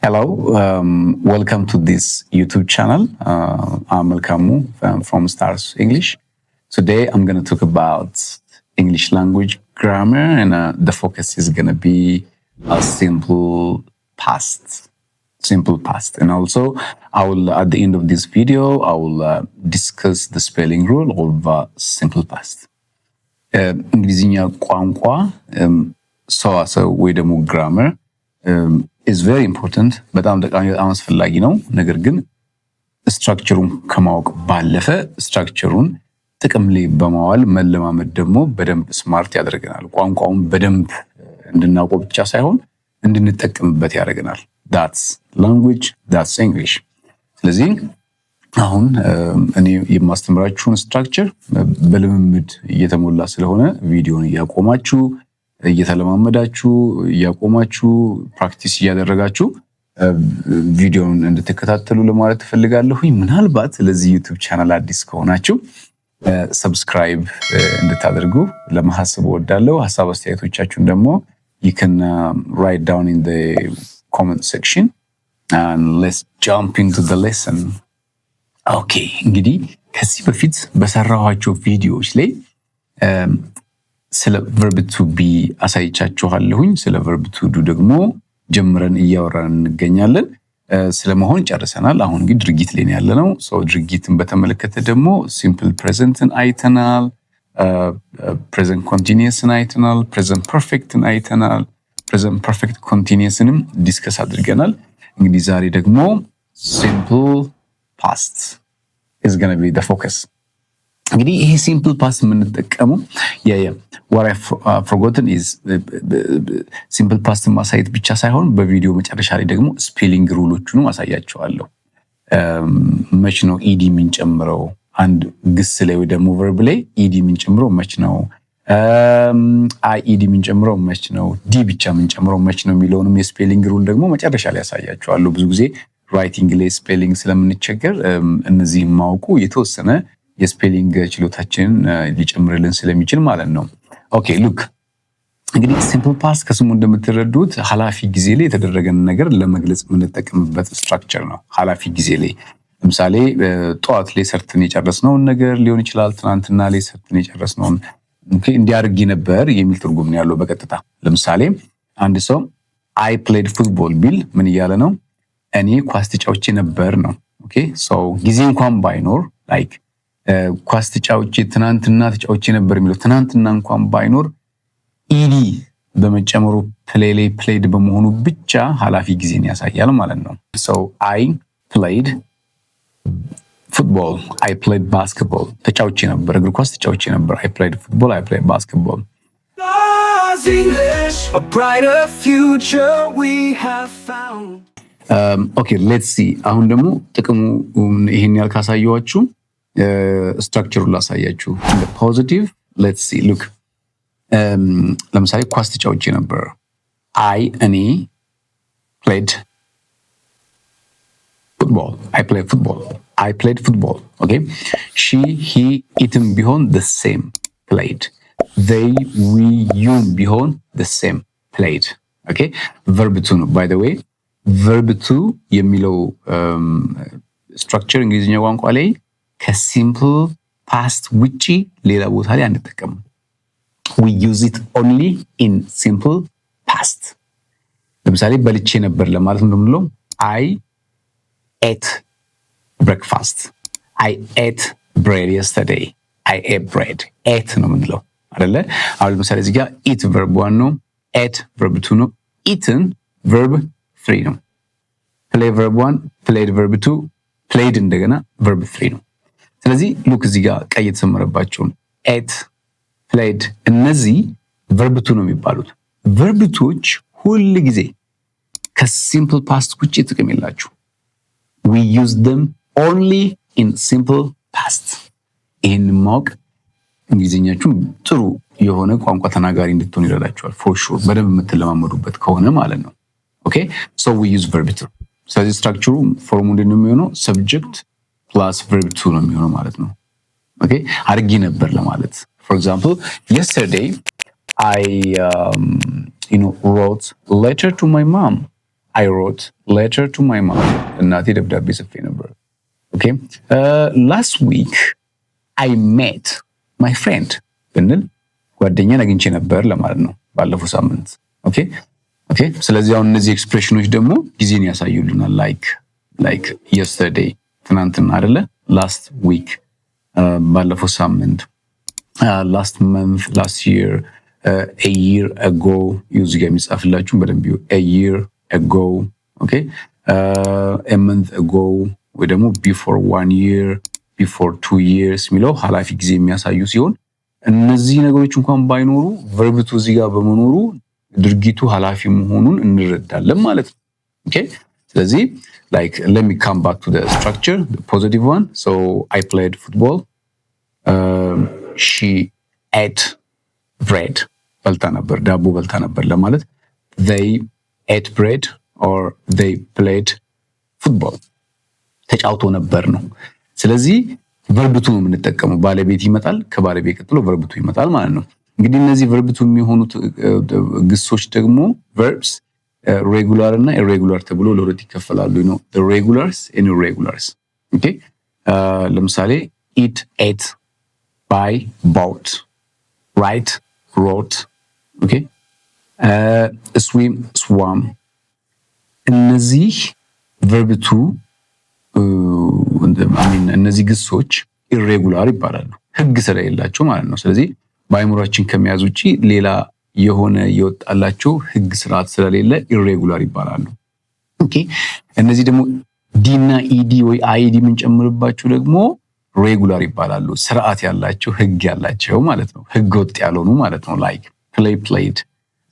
Hello, welcome to this YouTube channel. I'm Melkamu from Stars English. Today I'm going to talk about English language grammar, and the focus is going to be a simple past. Simple past. And also, I will, at the end of this video, I will discuss the spelling rule of simple past. እንግሊዝኛ ቋንቋ ሰዋሰው ወይ ደግሞ ግራመር is very important በጣም ጠቃሚ በጣም አስፈላጊ ነው። ነገር ግን ስትራክቸሩን ከማወቅ ባለፈ ስትራክቸሩን ጥቅም ላይ በማዋል መለማመድ ደግሞ በደንብ ስማርት ያደርገናል። ቋንቋውን በደንብ እንድናውቀው ብቻ ሳይሆን እንድንጠቀምበት ያደርገናል። that's language, that's English። ስለዚህ አሁን እኔ የማስተምራችሁን ስትራክቸር በልምምድ እየተሞላ ስለሆነ ቪዲዮን እያቆማችሁ እየተለማመዳችሁ እያቆማችሁ ፕራክቲስ እያደረጋችሁ ቪዲዮን እንድትከታተሉ ለማለት እፈልጋለሁ። ምናልባት ለዚህ ዩቲዩብ ቻናል አዲስ ከሆናችሁ ሰብስክራይብ እንድታደርጉ ለማሳሰብ እወዳለሁ። ሐሳብ አስተያየቶቻችሁን ደግሞ you can write down in the comment section and let's jump into the lesson. ኦኬ እንግዲህ ከዚህ በፊት በሰራኋቸው ቪዲዮዎች ላይ ስለ verb to be አሳይቻችኋለሁኝ። ስለ verb to do ደግሞ ጀምረን እያወራን እንገኛለን። ስለመሆን ጨርሰናል። አሁን ግን ድርጊት ላይ ያለነው። ድርጊትን በተመለከተ ደግሞ simple presentን አይተናል፣ present continuousን አይተናል፣ present perfecትን አይተናል፣ present perfect continuousንም ዲስከስ አድርገናል። እንግዲህ ዛሬ ደግሞ simple past is going to be the focus. እንግዲህ ይሄ simple past የምንጠቀመው what I forgotten is simple past ማሳየት ብቻ ሳይሆን በቪዲዮ መጨረሻ ላይ ደግሞ ስፔሊንግ ሩሎቹንም አሳያችኋለሁ። መች ነው ኢዲ የምንጨምረው አንድ ግስ ላይ ወይ ደግሞ verb ላይ ኢዲ የምንጨምረው መች ነው፣ አይ ኢዲ የምንጨምረው መች ነው፣ ዲ ብቻ የምንጨምረው መች ነው የሚለውንም የስፔሊንግ ሩል ደግሞ መጨረሻ ላይ ያሳያችኋለሁ። ብዙ ጊዜ ራይቲንግ ላይ ስፔሊንግ ስለምንቸገር እነዚህ ማውቁ የተወሰነ የስፔሊንግ ችሎታችንን ሊጨምርልን ስለሚችል ማለት ነው። ኦኬ ሉክ እንግዲህ ሲምፕል ፓስት ከስሙ እንደምትረዱት ኃላፊ ጊዜ ላይ የተደረገን ነገር ለመግለጽ የምንጠቀምበት ስትራክቸር ነው። ኃላፊ ጊዜ ላይ ለምሳሌ ጠዋት ላይ ሰርተን የጨረስነውን ነገር ሊሆን ይችላል። ትናንትና ላይ ሰርተን የጨረስነውን እንዲያርግ ነበር የሚል ትርጉም ነው ያለው በቀጥታ። ለምሳሌ አንድ ሰው አይ ፕሌይድ ፉትቦል ቢል ምን እያለ ነው? እኔ ኳስ ተጫውቼ ነበር ነው። ኦኬ ሶ ጊዜ እንኳን ባይኖር ላይክ ኳስ ተጫውቼ ትናንትና ተጫውቼ ነበር የሚለው ትናንትና እንኳን ባይኖር ኢዲ በመጨመሩ ፕሌይድ በመሆኑ ብቻ ኃላፊ ጊዜን ያሳያል ማለት ነው። ሶ አይ ፕሌይድ ፉትቦል፣ አይ ፕሌይድ ባስኬትቦል ተጫውቼ ነበር፣ እግር ኳስ ተጫውቼ ነበር። አይ ፕሌይድ ፉትቦል፣ አይ ፕሌይድ ባስኬትቦል። A brighter future we have found. ኦኬ ሌትስ ሲ አሁን ደግሞ ጥቅሙ ይሄን ያህል ካሳየኋችሁ ስትራክቸሩን ላሳያችሁ። ፖዚቲቭ ሌትስ ሲ ሉክ ለምሳሌ ኳስ ተጫውቼ ነበር። እኔ ፕሌይድ ፉትቦል፣ አይ ፕሌይድ ፉትቦል። ኦኬ ሺ ሂ ኢትም ቢሆን the same played, they we you ቢሆን the same played። ኦኬ verb to ነው by the way verb to የሚለው ስትራክቸር እንግሊዝኛ ቋንቋ ላይ ከሲምፕል ፓስት ውጪ ሌላ ቦታ ላይ አንጠቀምም። we use it only in simple past። ለምሳሌ በልቼ ነበር ለማለት እንደምንለው I ate breakfast፣ I ate bread yesterday፣ I ate bread። ate ነው የምንለው አይደለ? አሁን ለምሳሌ እዚህ ጋር eat verb 1 ነው፣ ate verb 2 ነው፣ eaten verb 3 ነው። play verb 1፣ played verb 2፣ played እንደገና verb 3 ነው። ስለዚህ ሉክ እዚህ ጋር ቀይ የተሰመረባቸው ate played እነዚህ verb 2 ነው የሚባሉት። verb 2ዎች ሁሉ ጊዜ ከሲምፕል ፓስት ውጪ ጥቅም የላቸው። we use them only in simple past። ይሄን ማወቅ እንግሊዝኛችሁ ጥሩ የሆነ ቋንቋ ተናጋሪ እንድትሆኑ ይረዳችኋል። for sure በደንብ የምትለማመዱበት ከሆነ ማለት ነው። ኦኬ so we use verb 2። ስለዚህ ስትራክቸሩ ፎርሙ እንደምን የሚሆነው subject plus verb 2 ነው የሚሆነው ማለት ነው። ኦኬ አድርጌ ነበር ለማለት for example yesterday I wrote letter to my mom። I wrote letter to my mom. እናቴ ደብዳቤ ጽፌ ነበር። Okay. Last week I met my friend. ብንል ጓደኛን አግኝቼ ነበር ለማለት ነው ባለፈው ሳምንት። Okay. ስለዚህ አሁን እነዚህ ኤክስፕሬሽኖች ደግሞ ጊዜን ያሳዩልናል። like yesterday ትናንትና አይደለ? last week ባለፈው ሳምንት last month, last year, a year ago. እዚህ ጋር የሚጻፍላችሁ በደንብ a year ago. Okay. A month ago ወይ ደግሞ before 1 year, before 2 years የሚለው ኃላፊ ጊዜ የሚያሳዩ ሲሆን እነዚህ ነገሮች እንኳን ባይኖሩ verb to እዚህ ጋር በመኖሩ ድርጊቱ ኃላፊ መሆኑን እንረዳለን ማለት ነው። Okay. ስለዚህ like let me come back to the structure, the positive one. So I played football. She ate bread. በልታ ነበር ዳቦ በልታ ነበር ለማለት they ate bread or they played football. ተጫውቶ ነበር ነው። ስለዚህ verb to ነው የምንጠቀመው። ባለቤት ይመጣል፣ ከባለቤት ቀጥሎ verb to ይመጣል ማለት ነው። እንግዲህ እነዚህ verb to የሚሆኑት ግሶች ደግሞ verbs regular እና irregular ተብሎ ለሁለት ይከፈላሉ ነው። the regulars and irregulars. Okay. ለምሳሌ eat, ate, buy, bought, write, wrote. Okay. Swim, swam. እነዚህ verb to እነዚህ ግሶች irregular ይባላሉ፣ ህግ ስለሌላቸው ማለት ነው። ስለዚህ በአይምሮአችን ከመያዝ ውጪ ሌላ የሆነ የወጣላቸው ህግ ስርዓት ስለሌለ irregular ይባላሉ። ኦኬ። እነዚህ ደግሞ ዲ እና ኢዲ ወይ አይዲ ምን ጨምርባቸው ደግሞ regular ይባላሉ፣ ስርዓት ያላቸው ህግ ያላቸው ማለት ነው። ህግ ወጥ ያልሆኑ ማለት ነው። like play, played,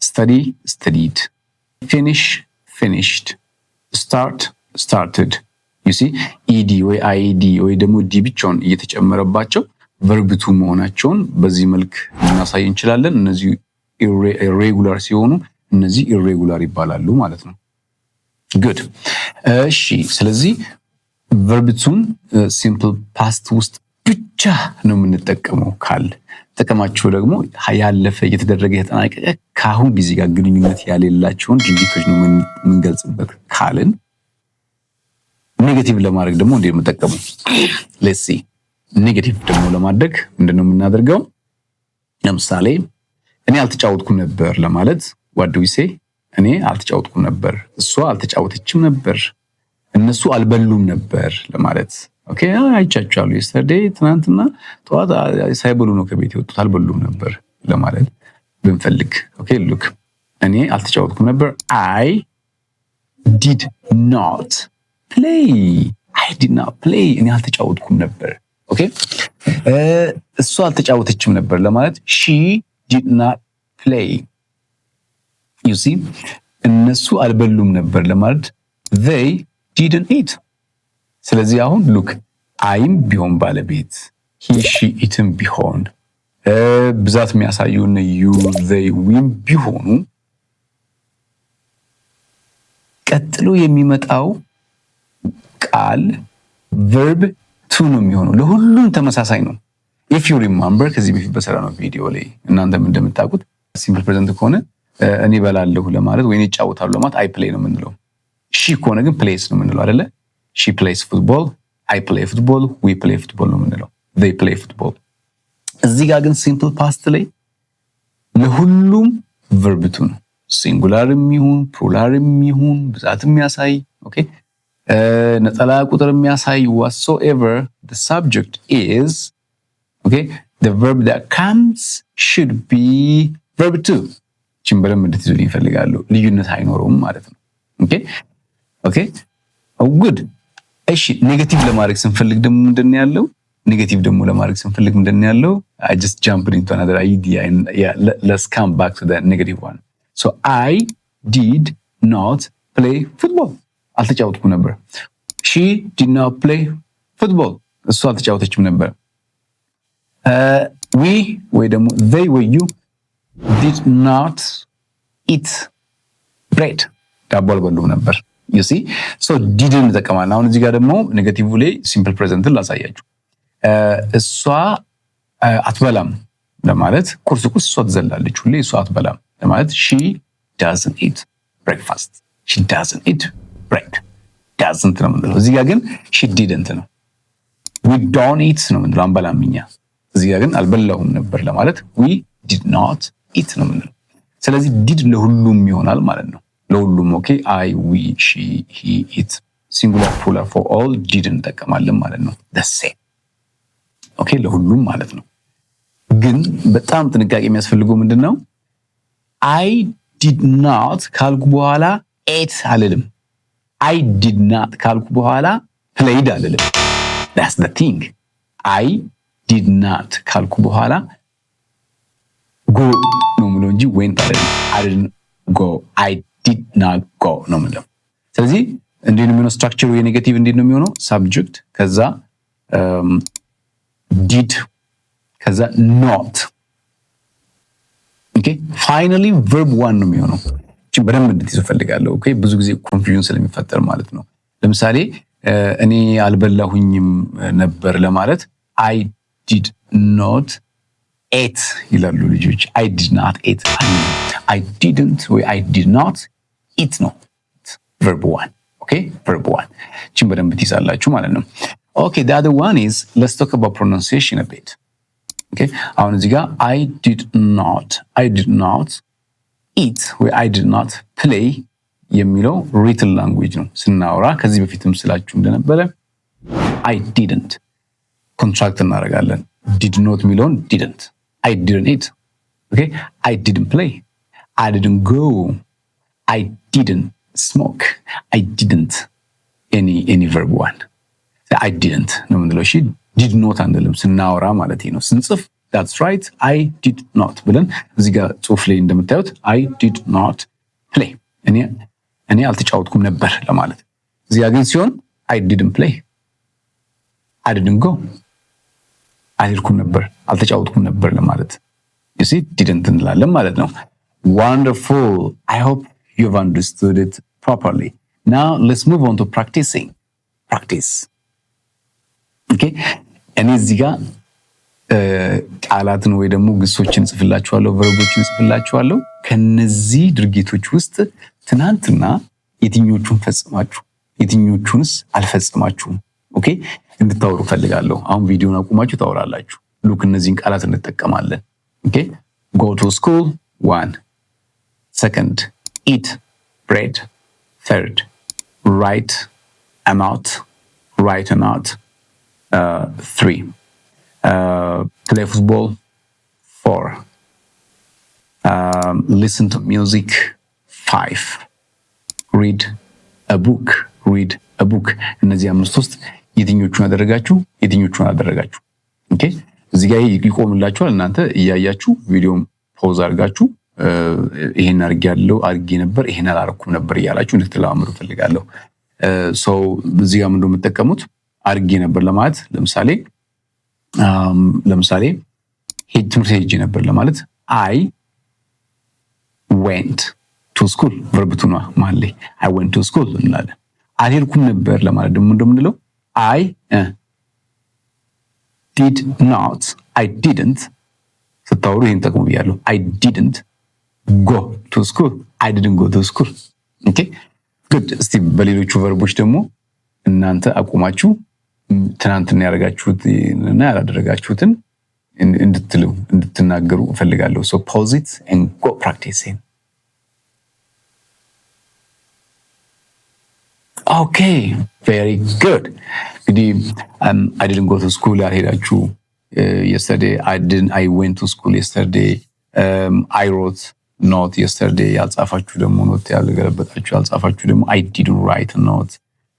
study, studied, finish, finished, start, started. you see ed ወይ id ወይ ደግሞ ዲ ብቻውን እየተጨመረባቸው verb to መሆናቸውን በዚህ መልክ እናሳይ እንችላለን። እነዚህ irregular ሲሆኑ እነዚህ irregular ይባላሉ ማለት ነው። good. እሺ ስለዚህ verb to simple past ውስጥ ብቻ ነው የምንጠቀመው ካል ተጠቀማቸው ደግሞ ያለፈ እየተደረገ የተጠናቀቀ ካሁን ጊዜ ጋር ግንኙነት ያሌላቸውን ድርጊቶች ነው የምንገልጽበት ካልን ኔጌቲቭ ለማድረግ ደግሞ እንዴት መጠቀሙ? let's see. ኔጌቲቭ ደግሞ ለማድረግ ምንድነው የምናደርገው? ለምሳሌ እኔ አልተጫወትኩም ነበር ለማለት what do we say? እኔ አልተጫወትኩም ነበር፣ እሷ አልተጫወተችም ነበር፣ እነሱ አልበሉም ነበር ለማለት። ኦኬ። አይቻቻለሁ yesterday ትናንትና ጠዋት ሳይበሉ ነው ከቤት የወጡት፣ አልበሉም ነበር ለማለት ብንፈልግ። ኦኬ look እኔ አልተጫወትኩም ነበር I did not play. I did not play. እኔ አልተጫወትኩም ነበር። ኦኬ። እሷ አልተጫወተችም ነበር ለማለት she did not play. you see እነሱ አልበሉም ነበር ለማለት they didn't eat. ስለዚህ አሁን look አይም ቢሆን ባለቤት he she itም ቢሆን ብዛት የሚያሳዩን you they we ቢሆኑ ቀጥሎ የሚመጣው ቃል verb to ነው የሚሆነው። ለሁሉም ተመሳሳይ ነው። if you remember ከዚህ በፊት በሰራነው ቪዲዮ ላይ እናንተም እንደምታውቁት simple present ከሆነ እኔ በላለሁ ለማለት ወይ እኔ እጫወታለሁ ለማለት I play ነው የምንለው። she ከሆነ ግን plays ነው የምንለው አይደለ? she plays football, I play football, we play football ነው የምንለው። they play football። እዚህ ጋር ግን simple past ላይ ለሁሉም verb to ነው። ሲንጉላርም ይሁን ፕሉራልም ይሁን ብዛትም የሚያሳይ ኦኬ ነጠላ ቁጥርም የሚያሳይ whatsoever the subject is, okay, the verb that comes should be verb to. ችምበረም እንድትይዙልኝ እፈልጋለሁ፣ ልዩነት አይኖረውም ማለት ነው። ኦኬ ኦኬ good. እሺ ኔጌቲቭ ለማድረግ ስንፈልግ ደግሞ ምንድነው ያለው? ኔጌቲቭ ደግሞ ለማድረግ ስንፈልግ ምንድነው ያለው? I just jumped into another idea and yeah, let's come back to the negative one. So I did not play football. አልተጫወትኩም ነበር። she did not play football. እሷ አልተጫወተችም ነበር። we ወይ ደግሞ they ወይ you did not eat bread. ዳቦ አልበሉም ነበር። you see so didn't ተጠቀማለን። አሁን እዚህ ጋር ደግሞ ኔጌቲቭ ላይ simple present ላሳያችሁ። እሷ አትበላም ለማለት ቁርስ እሷ ትዘላለች፣ ሁሌ እሷ አትበላም ለማለት she doesn't eat breakfast. she doesn't eat bread doesn't ነው የምንለው። እዚህ ጋር ግን she didn't ነው። we don't eat ነው የምንለው አንበላም እኛ። እዚህ ጋር ግን አልበላሁም ነበር ለማለት we did not eat ነው የምንለው። ስለዚህ did ለሁሉም ይሆናል ማለት ነው። ለሁሉም ኦኬ I we she he it singular plural for all did እንጠቀማለን ማለት ነው። the same ኦኬ ለሁሉም ማለት ነው። ግን በጣም ጥንቃቄ የሚያስፈልገው ምንድነው? I did not ካልኩ በኋላ ate አልልም። I did not ካልኩ በኋላ played አልልም። that's the thing I did not ካልኩ በኋላ go ነው የምለው እንጂ went አልልም። I didn't go I did not go ነው የምለው። ስለዚህ እንዴት ነው የሚሆነው? ስትራክቸሩ የኔጌቲቭ እንዴት ነው የሚሆነው? subject ከዛ did ከዛ not ኦኬ ፋይናሊ verb 1 ነው የሚሆነው። እቺ በደንብ እንድትይዙ ፈልጋለሁ። ኦኬ ብዙ ጊዜ ኮንፊውዥን ስለሚፈጠር ማለት ነው። ለምሳሌ እኔ አልበላሁኝም ነበር ለማለት I did not eat ይላሉ ልጆች። I did not eat I didn't ወይ I did not eat ነው verb 1 ኦኬ verb 1 እቺን በደንብ ትይዛላችሁ ማለት ነው። ኦኬ the other one is let's talk about pronunciation a bit. Okay አሁን እዚህ ጋር I did not eat ወይ I did not play የሚለው written language ነው። ስናወራ ከዚህ በፊትም ስላችሁ እንደነበረ I didn't ኮንትራክት እናደርጋለን። did not የሚለውን didn't I didn't eat okay I didn't play I didn't go I didn't smoke I didn't any verb 1 I didn't ነው የምንለው። እሺ did not አንልም ስናወራ ማለት ነው። ስንጽፍ that's right I did not ብለን እዚህ ጋር ጽሁፍ ላይ እንደምታዩት I did not play እኔ አልተጫወትኩም ነበር ለማለት። እዚህ ጋር ግን ሲሆን I didn't play I didn't go አልሄድኩም ነበር አልተጫወትኩም ነበር ለማለት you see didn't እንላለን ማለት ነው። wonderful I hope you've understood it properly. Now let's move on to practice ኦኬ እኔ እዚህ ጋር ቃላትን ወይ ደግሞ ግሶችን ጽፍላችኋለሁ ቨርቦችን ጽፍላችኋለሁ። ከነዚህ ድርጊቶች ውስጥ ትናንትና የትኞቹን ፈጽማችሁ የትኞቹንስ አልፈጽማችሁም ኦኬ እንድታወሩ ፈልጋለሁ። አሁን ቪዲዮን አቁማችሁ ታወራላችሁ። ሉክ እነዚህን ቃላት እንጠቀማለን። ኦኬ go to school 1 second eat bread third write a note 3 play football 4 listen to music 5 read a book እነዚህ አምስት ውስጥ የትኞቹን አደረጋችሁ የትኞቹን አደረጋችሁ? ኦኬ እዚህ ጋር ይቆምላችኋል። እናንተ እያያችሁ ቪዲዮን ፖዝ አድርጋችሁ ይሄን አድርጌ ነበር ይሄን አላረኩም ነበር እያላችሁ እንድትለማመዱ ፈልጋለሁ። ሶ እዚህ ጋር ምንድነው የምትጠቀሙት? አድርጌ ነበር ለማለት ለምሳሌ ትምህርት ሄጄ ነበር ለማለት I went to school verb 2 ነው ማለት ላይ I went to school እንላለን። አልሄድኩም ነበር ለማለት ደግሞ እንደምንለው I did not I didn't ስታወሩ ይሄን ተጠቅሙ ብያለሁ። I didn't go to school I didn't go to school ኦኬ good እስቲ በሌሎቹ ቨርቦች ደግሞ እናንተ አቁማችሁ ትናንትና ያደረጋችሁትና ያላደረጋችሁትን እንድትናገሩ እፈልጋለሁ። so pause it and go practicing. okay very good እንግዲህ I didn't go to school ያልሄዳችሁ yesterday I went to school yesterday I wrote note yesterday ያልጻፋችሁ ደግሞ ኖት ያልገለበጣችሁ ያልጻፋችሁ ደግሞ I didn't write a note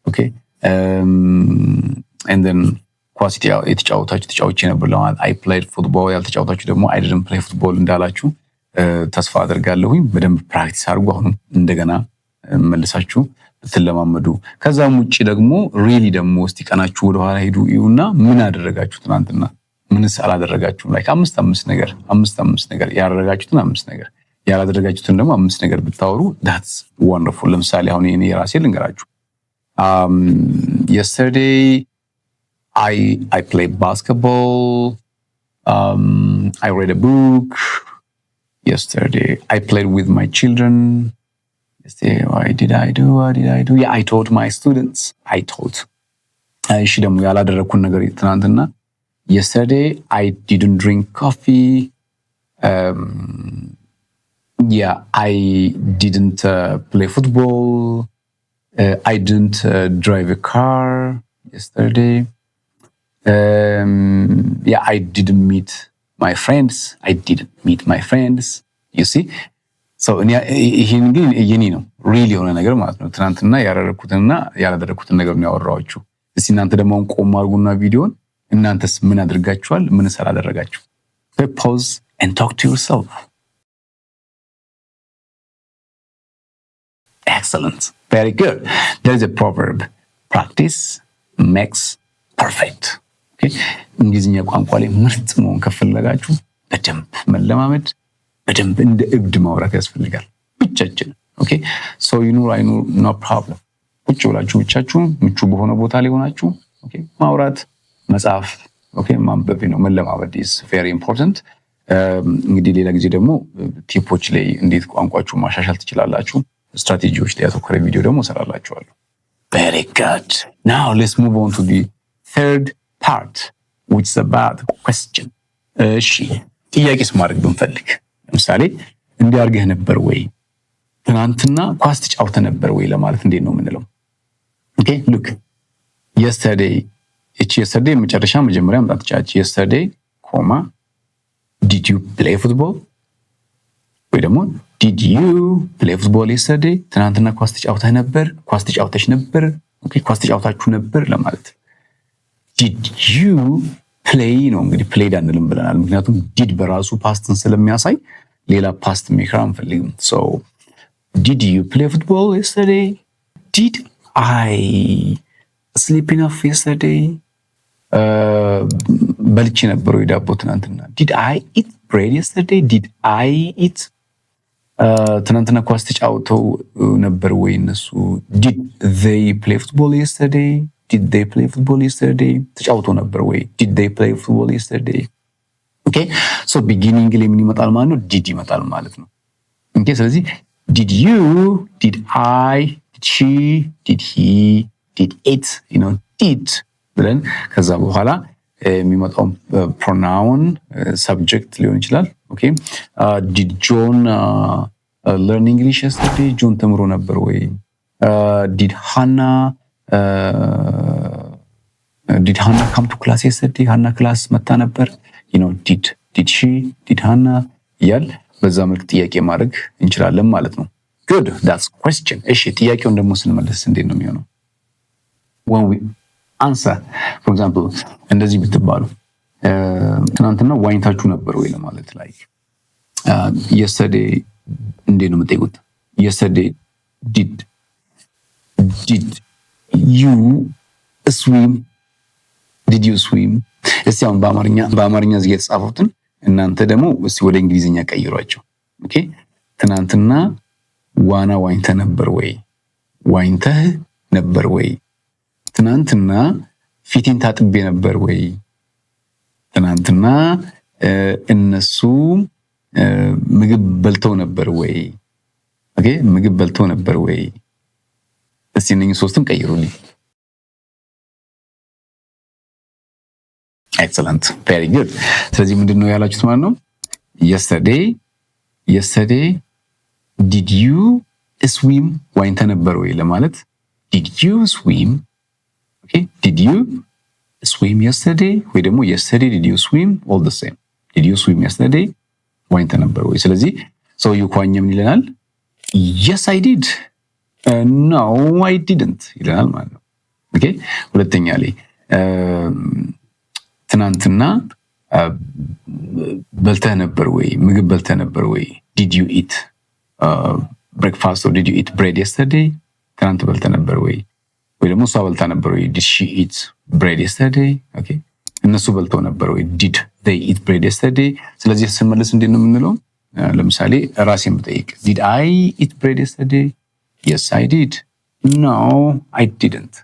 okay and then ኳስ የተጫወታችሁ ነበር ለማለት I played football ያልተጫወታችሁ ደግሞ I didn't play football እንዳላችሁ ተስፋ አደርጋለሁኝ። በደንብ ፕራክቲስ አድርጉ። አሁን እንደገና መልሳችሁ ትለማመዱ። ከዛም ውጪ ደግሞ ሪሊ ደግሞ እስቲ ቀናችሁ ወደ ኋላ ሄዱ ይውና ምን አደረጋችሁ ትናንትና ምንስ አላደረጋችሁም? ላይክ አምስት ነገር ያደረጋችሁትን 5 ነገር ያላደረጋችሁትን ደግሞ 5 ነገር ብታወሩ that's wonderful። ለምሳሌ አሁን እኔ ራሴ ልንገራችሁ yesterday I played basketball I read a book yesterday I played with my children What did I do? Yeah, I taught my students. I taught. እሺ ደግሞ ያላደረኩን ነገር ትናንትና yesterday I didn't drink coffee. Yeah, I didn't play football. I didn't drive a car yesterday. Yeah, I didn't meet my friends. You see? So ይሄን ግን የኔ ነው ሪል የሆነ ነገር ማለት ነው። ትናንትና ያደረኩትና ያላደረኩትን ነገር ነው ያወራኋችሁ። እስቲ እናንተ ደግሞ ቆም አድርጉና ቪዲዮን እናንተስ ምን አድርጋችኋል? ምን አደረጋችሁ? Pause and talk to yourself. Excellent. Very good. There is a proverb. Practice makes perfect. Okay? እንግሊዝኛ ቋንቋ ላይ ምርጥ መሆን ከፈለጋችሁ በደንብ መለማመድ በደንብ እንደ እብድ ማውራት ያስፈልጋል ብቻችን። ኦኬ ሶ ይኑር አይኑር ኖ ፕሮብለም። ቁጭ ብላችሁ ብቻችሁ ምቹ በሆነ ቦታ ላይ ሆናችሁ ኦኬ ማውራት መጻፍ ኦኬ ማንበብ ነው መለማመድ is very important። እንግዲህ ሌላ ጊዜ ደግሞ ቲፖች ላይ እንዴት ቋንቋችሁ ማሻሻል ትችላላችሁ ስትራቴጂዎች ላይ ያተኮረ ቪዲዮ ደግሞ ሰራላችኋለሁ። Very good. Now let's move on to the third part which is about question. እሺ ጥያቄስ ማድረግ ብንፈልግ ለምሳሌ እንዲያርገህ ነበር ወይ ትናንትና ኳስ ተጫውተህ ነበር ወይ ለማለት እንዴት ነው የምንለው? ኦኬ look yesterday yesterday መጀመሪያ መጣ ተጫጭ yesterday comma did you play football ወይ ደግሞ did you play football yesterday ትናንትና ኳስ ተጫውተህ ነበር ኳስ ተጫውተሽ ነበር ኦኬ ኳስ ተጫውታችሁ ነበር ለማለት did you play ነው እንግዲህ play አንልም ብለናል ምክንያቱም did በራሱ ፓስትን ስለሚያሳይ ሌላ ፓስት ሜከር አንፈልግም so did you play football yesterday did I sleep enough yesterday በልቼ ነበር ወይ ዳቦ ትናንትና did I eat bread yesterday did I eat ትናንትና ኳስ ተጫውተው ነበር ወይ እነሱ did they play football yesterday ተጫውተው ነበር ወይ did they play football yesterday okay so beginning ላይ ምን ይመጣል ማለት ነው did ይመጣል ማለት ነው okay ስለዚህ did you did I did she did he did it did ብለን ከዛ በኋላ የሚመጣው pronoun subject ሊሆን ይችላል okay did John learn English yesterday John ተምሮ ነበር ወይ did Hannah come to class yesterday Hannah class መጣ ነበር did she did Hannah ያል በዛ መልክ ጥያቄ ማድረግ እንችላለን ማለት ነው good that's question እሺ ጥያቄውን ደግሞ ስንመለስ እንዴት ነው የሚሆነው when we answer for example እንደዚህ ብትባሉ ትናንትና ዋኝታችሁ ነበር ወይ ለማለት like yesterday እንዴት ነው የምትጠይቁት yesterday did you swim እስቲ አሁን በአማርኛ እዚህ የተጻፉትን እናንተ ደግሞ እስቲ ወደ እንግሊዝኛ ቀይሯቸው ኦኬ ትናንትና ዋና ዋኝተህ ነበር ወይ ትናንትና ፊቴን ታጥቤ ነበር ወይ ትናንትና እነሱ ምግብ በልተው ነበር ወይ ኦኬ ምግብ በልተው ነበር ወይ እስቲ እነኚህ ሶስቱን ቀይሩልኝ excellent very good ስለዚህ ምንድነው ያላችሁት ማለት ነው yesterday did you swim ዋኝተህ ነበር ወይ ለማለት did you swim okay did you swim yesterday ወይ ደግሞ yesterday did you swim all the same did you swim yesterday ዋኝተህ ነበር ወይ ስለዚህ ሰውየው ኳኘ ምን ይለናል yes I did no I didn't ይለናል ማለት ነው ኦኬ ሁለተኛ ላይ ትናንትና በልተህ ነበር ወይ ምግብ በልተህ ነበር ወይ did you eat breakfast or did you eat bread yesterday ትናንት በልተህ ነበር ወይ ደግሞ እሷ በልታ ነበር ወይ did she eat bread yesterday okay እነሱ በልተው ነበር ወይ did they eat bread yesterday ስለዚህ ስንመለስ እንዴት ነው የምንለው ለምሳሌ ራሴን ብጠይቅ did I eat bread yesterday yes I did no I didn't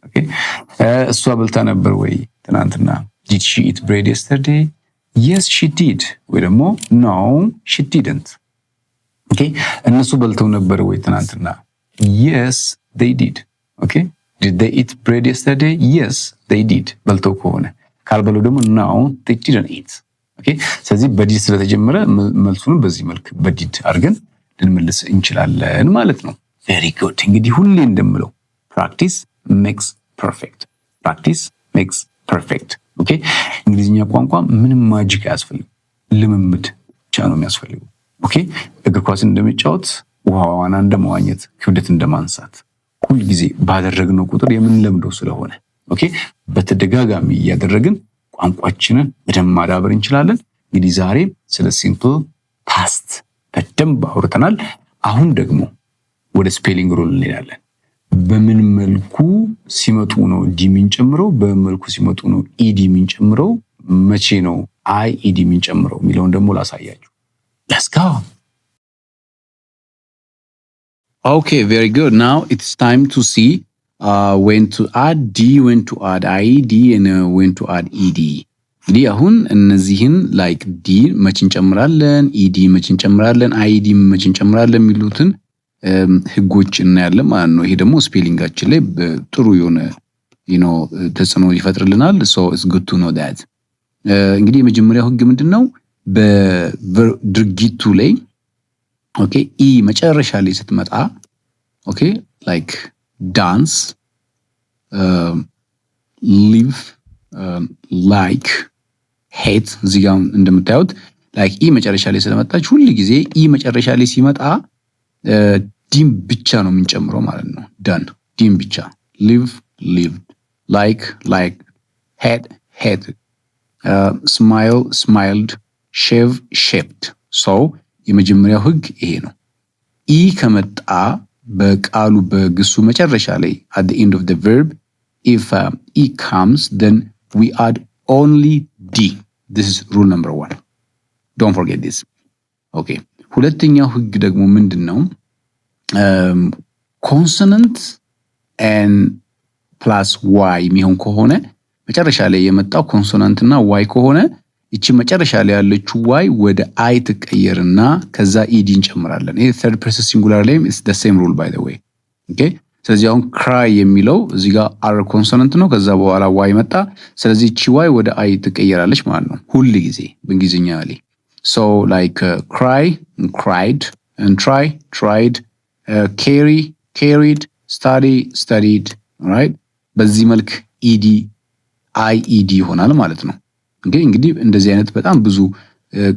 okay እሷ በልታ ነበር ወይ ትናንትና did she eat bread yesterday yes she did ወይ ደግሞ no she didn't ኦኬ እነሱ በልተው ነበር ወይ ትናንትና? yes they did okay did they eat bread yesterday? yes they did በልተው ከሆነ ካልበሉ ደግሞ no they didn't eat ኦኬ ስለዚህ በዲድ ስለተጀመረ መልሱን በዚህ መልክ በዲድ አድርገን ልንመልስ እንችላለን ማለት ነው። very good እንግዲህ ሁሌ እንደምለው practice makes perfect practice makes perfect ኦኬ እንግሊዝኛ ቋንቋ ምንም ማጂክ አያስፈልግም ልምምድ ብቻ ነው የሚያስፈልገው። ኦኬ እግር ኳስ እንደመጫወት ውሃዋና እንደመዋኘት ክብደት እንደማንሳት ሁሉ ጊዜ ባደረግነው ቁጥር የምንለምደው ስለሆነ ኦኬ በተደጋጋሚ እያደረግን ቋንቋችንን በደንብ ማዳበር እንችላለን። እንግዲህ ዛሬ ስለ ሲምፕል ፓስት በደንብ አውርተናል። አሁን ደግሞ ወደ ስፔሊንግ ሩል እንሄዳለን። በምን መልኩ ሲመጡ ነው ዲ የምንጨምረው፣ በምን መልኩ ሲመጡ ነው ኢዲ የምንጨምረው፣ መቼ ነው አይ ኢዲ የምንጨምረው የሚለውን ደግሞ ላሳያችሁ። Let's go. Okay, very good. Now it's time to see when to add D, when to add IED, and when to add ED. እንግዲህ አሁን እነዚህን ላይክ ዲ መቼ እንጨምራለን፣ ኢዲ መቼ እንጨምራለን፣ አይዲ መቼ እንጨምራለን የሚሉትን ህጎች እናያለን ማለት ነው። ይሄ ደግሞ ስፔሊንጋችን ላይ ጥሩ የሆነ ተጽዕኖ ይፈጥርልናል። so it's good to know that. እንግዲህ የመጀመሪያው ህግ ምንድነው? በድርጊቱ ላይ ኦኬ ኢ መጨረሻ ላይ ስትመጣ ኦኬ ላይክ ዳንስ ሊቭ ላይክ ሄት እዚህ ጋር እንደምታዩት ላይክ ኢ መጨረሻ ላይ ስለመጣች ሁሉ ጊዜ ኢ መጨረሻ ላይ ሲመጣ ዲም ብቻ ነው የምንጨምረው ማለት ነው። ዳን ዲም ብቻ ሊቭ ሊቭድ ላይክ ላይክ ሄድ ሄድ ስማይል ስማይልድ ሼቭ ሼፕድ ሶ የመጀመሪያው ህግ ይሄ ነው። ኢ ከመጣ በቃሉ በግሱ መጨረሻ ላይ at the end of the verb if e comes then we add only d. this is rule number 1. don't forget this. okay ሁለተኛው ህግ ደግሞ ምንድነው? consonant and plus y የሚሆን ከሆነ መጨረሻ ላይ የመጣው ኮንሶናንት እና y ከሆነ እቺ መጨረሻ ላይ ያለችው y ወደ i ትቀየርና ከዛ ed እንጨምራለን። ይሄ third person singular ላይ is the same rule by the way. okay ስለዚህ አሁን cry የሚለው እዚህ ጋር r ኮንሶናንት ነው፣ ከዛ በኋላ y መጣ። ስለዚህ እቺ y ወደ i ትቀየራለች ማለት ነው ሁሉ ጊዜ በእንግሊዝኛ ላይ so like cry and cried and try tried carry carried study studied right በዚህ መልክ ed ied ይሆናል ማለት ነው። እንግዲህ እንደዚህ አይነት በጣም ብዙ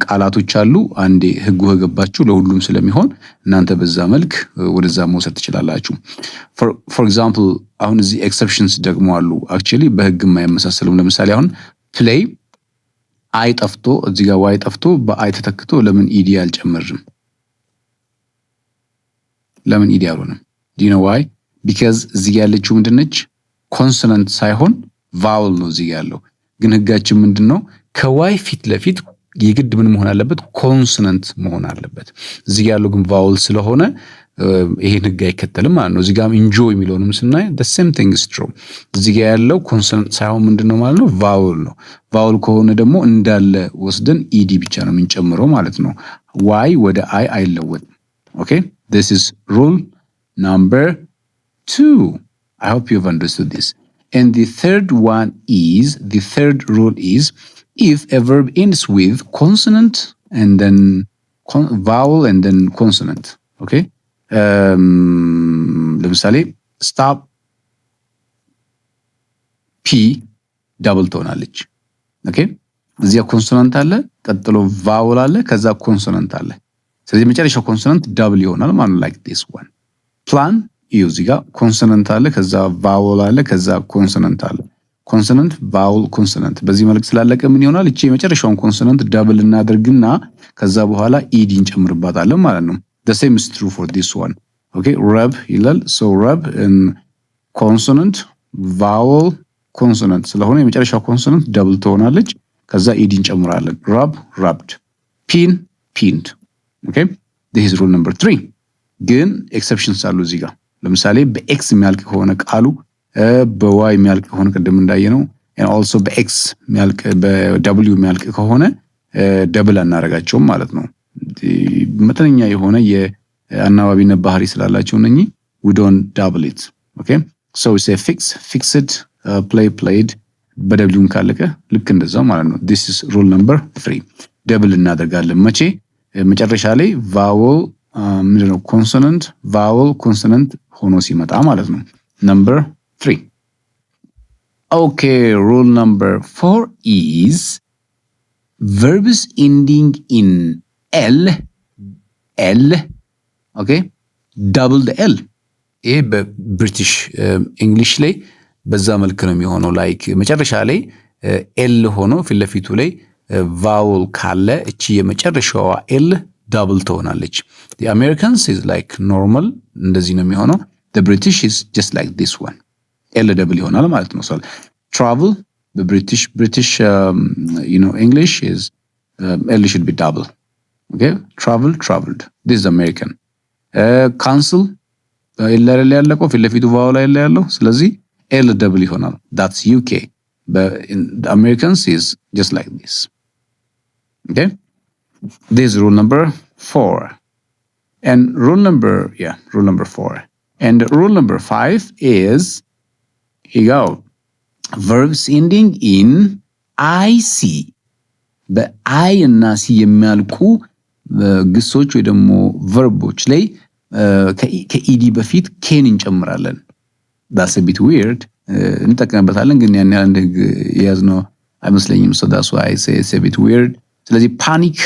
ቃላቶች አሉ። አንዴ ህጉ ከገባችሁ ለሁሉም ስለሚሆን እናንተ በዛ መልክ ወደዛ መውሰድ ትችላላችሁ። for example አሁን እዚህ exceptions ደግሞ አሉ actually በህግ የማይመሳሰሉም። ለምሳሌ አሁን play አይ ጠፍቶ እዚህ ጋር ዋይ ጠፍቶ በአይ ተተክቶ ለምን ኢዲ አልጨመርም? ለምን ኢዲ አልሆነም? do you know why? because እዚህ ጋር ያለችው ምንድነች? ኮንሶናንት ሳይሆን ቫውል ነው እዚህ ያለው። ግን ህጋችን ምንድነው? ከዋይ ፊት ለፊት የግድ ምን መሆን አለበት? ኮንሶናንት መሆን አለበት። እዚህ ያለው ግን ቫውል ስለሆነ ይሄን ህግ አይከተልም ማለት ነው። እዚህ ጋርም ኢንጆይ የሚለውንም ስናይ the same thing is true። እዚህ ጋር ያለው ኮንሶናንት ሳይሆን ምንድነው ማለት ነው? ቫውል ነው። ቫውል ከሆነ ደግሞ እንዳለ ወስደን ኢዲ ብቻ ነው የምንጨምረው ማለት ነው። ዋይ ወደ አይ አይለወጥም። okay this is rule number 2. I hope you've understood this. And the third rule is if a verb ends with consonant and then vowel and then consonant. Okay? ለምሳሌ stop p double ትሆናለች። okay? እዚያ ኮንሶናንት አለ፣ ቀጥሎ vowel አለ፣ ከዛ ኮንሶናንት አለ። ስለዚህ መጨረሻው ኮንሶናንት double ይሆናል ማለት ነው like this one. plan እዚህ ጋር ኮንሶናንት አለ፣ ከዛ ቫውል አለ፣ ከዛ ኮንሶናንት አለ። ኮንሶናንት ቫውል ኮንሶናንት በዚህ መልክ ስላለቀ ምን ይሆናል? እቺ የመጨረሻውን ኮንሶናንት ዳብል እናደርግና ከዛ በኋላ ኢዲ እንጨምርባታለን ማለት ነው። the same is true for this one. okay rub ይላል so rub and consonant vowel consonant ስለሆነ የመጨረሻው ኮንሶናንት ዳብል ትሆናለች። ከዛ ኢዲ እንጨምራለን። rub rubbed pin pinned. okay this is rule number 3. ግን ኤክሰፕሽንስ አሉ እዚህ ጋር። ለምሳሌ በኤክስ የሚያልቅ ከሆነ ቃሉ በዋይ የሚያልቅ ከሆነ ቅድም እንዳየነው and also በኤክስ የሚያልቅ በደብሊው የሚያልቅ ከሆነ ደብል አናረጋቸውም ማለት ነው። መጠነኛ የሆነ የአናባቢነት ባህሪ ስላላቸው እነኚህ we don't double it. Okay, so we say fix, fixed, play, played. በደብሊውም ካለቀ ልክ እንደዛው ማለት ነው። this is rule number 3. ደብል እናደርጋለን መቼ? መጨረሻ ላይ ቫወል ምንድነው ኮንሶናንት ቫወል ኮንሶናንት ሆኖ ሲመጣ ማለት ነው። number 3. okay, rule number 4 is verbs ending in l okay, double the l. ይሄ በብሪቲሽ እንግሊሽ ላይ በዛ መልክ ነው የሚሆነው። ላይክ መጨረሻ ላይ ኤል ሆኖ ፊት ለፊቱ ላይ ቫውል ካለ እቺ የመጨረሻዋ ኤል ዳብል ትሆናለች። the Americans is like normal እንደዚህ ነው የሚሆነው። the British is just like this one, ኤል ደብል ይሆናል ማለት ነው። so travel, the British English is L should be double. okay, traveled, this is American. cancel ኤል ላይ ያለቀው ፊት ለፊቱ ቫውል ላይ ያለው ስለዚህ ኤል ደብል ይሆናል። that's UK, but in the Americans is just like this. okay, this is rule number 4 and rule number 4. and rule number 5 is here you go, verbs ending in IC. በአይ እና ሲ የሚያልቁ ግሶች ወይ ደግሞ ቨርቦች ላይ ከኢዲ በፊት ኬን እንጨምራለን። that's a bit weird, እንጠቀምበታለን ግን ያን ያህል እንደ የያዝነው አይመስለኝም። so that's why I say it's a bit weird. ስለዚህ ፓኒክ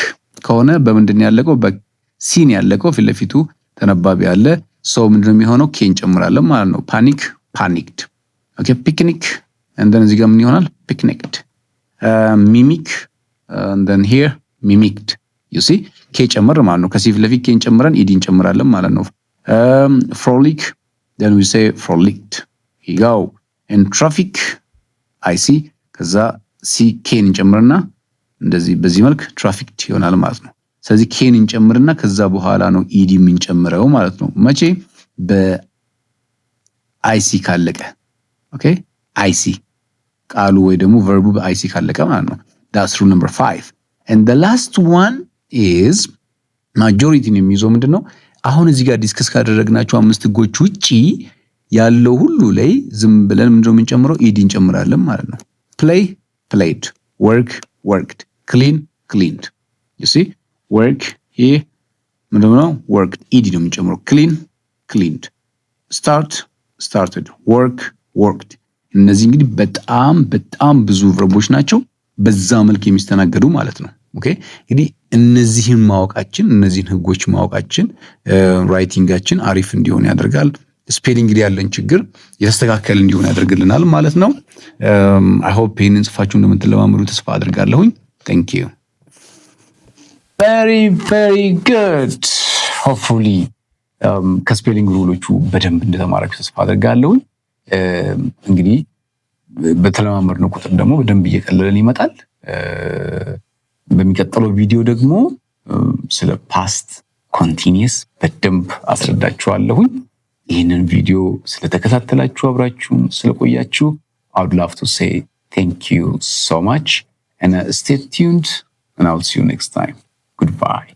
ከሆነ በምንድን ያለቀው? በሲን ያለቀው ፊት ለፊቱ ተነባቢ አለ። so ምንድነው የሚሆነው? ኬን እንጨምራለን ማለት ነው። ፓኒክ panicked. okay, picnic and then እዚህ ጋር ምን ይሆናል? picnicked. mimic and then here mimicked. you see ኬ ጨምር ማለት ነው። ከሲ ፊት ለፊት ኬን ጨምረን ኢዲ እንጨምራለን ማለት ነው። frolic, then we say frolicked. here you go. and traffic I see ከዛ ሲ ኬን እንጨምርና እንደዚህ በዚህ መልክ trafficked ይሆናል ማለት ነው። ስለዚህ ኬን እንጨምርና ከዛ በኋላ ነው ኢዲ የምንጨምረው ማለት ነው። መቼ? በአይሲ ካለቀ። ኦኬ አይሲ ቃሉ ወይ ደግሞ ቨርቡ በአይሲ ካለቀ ማለት ነው። that's rule number 5 and the last one is majority ነው የሚይዘው ምንድነው? አሁን እዚህ ጋር ዲስከስ ካደረግናቸው 5 ህጎች ውጪ ያለው ሁሉ ላይ ዝም ብለን ምንድነው የምንጨምረው? ኢዲ እንጨምራለን ማለት ነው። play played, work worked, clean cleaned. you see work here ምንድነው? worked ኢዲ ነው የምንጨምረው። clean cleaned, start started, work worked። እነዚህ እንግዲህ በጣም ብዙ ቨርቦች ናቸው በዛ መልክ የሚስተናገዱ ማለት ነው። ኦኬ እንግዲህ እነዚህን ማወቃችን እነዚህን ህጎች ማወቃችን ራይቲንጋችን አሪፍ እንዲሆን ያደርጋል። ስፔሊንግ ላይ ያለን ችግር የተስተካከለ እንዲሆን ያደርግልናል ማለት ነው። አይ ሆፕ ይሄንን ጽፋችሁ እንደምትለማመዱ ተስፋ አድርጋለሁኝ። ታንክ ዩ very good. hopefully ከስፔሊንግ ሩሎቹ በደንብ እንደተማራችሁ ተስፋ አድርጋለሁኝ። እንግዲህ በተለማመድነው ቁጥር ደግሞ በደንብ እየቀለለን ይመጣል። በሚቀጥለው ቪዲዮ ደግሞ ስለ ፓስት ኮንቲኒየስ በደንብ አስረዳችኋለሁኝ። ይህንን ቪዲዮ ስለተከታተላችሁ አብራችሁን ስለቆያችሁ I would love to say thank you so much and stay tuned and I'll see you next time. Goodbye.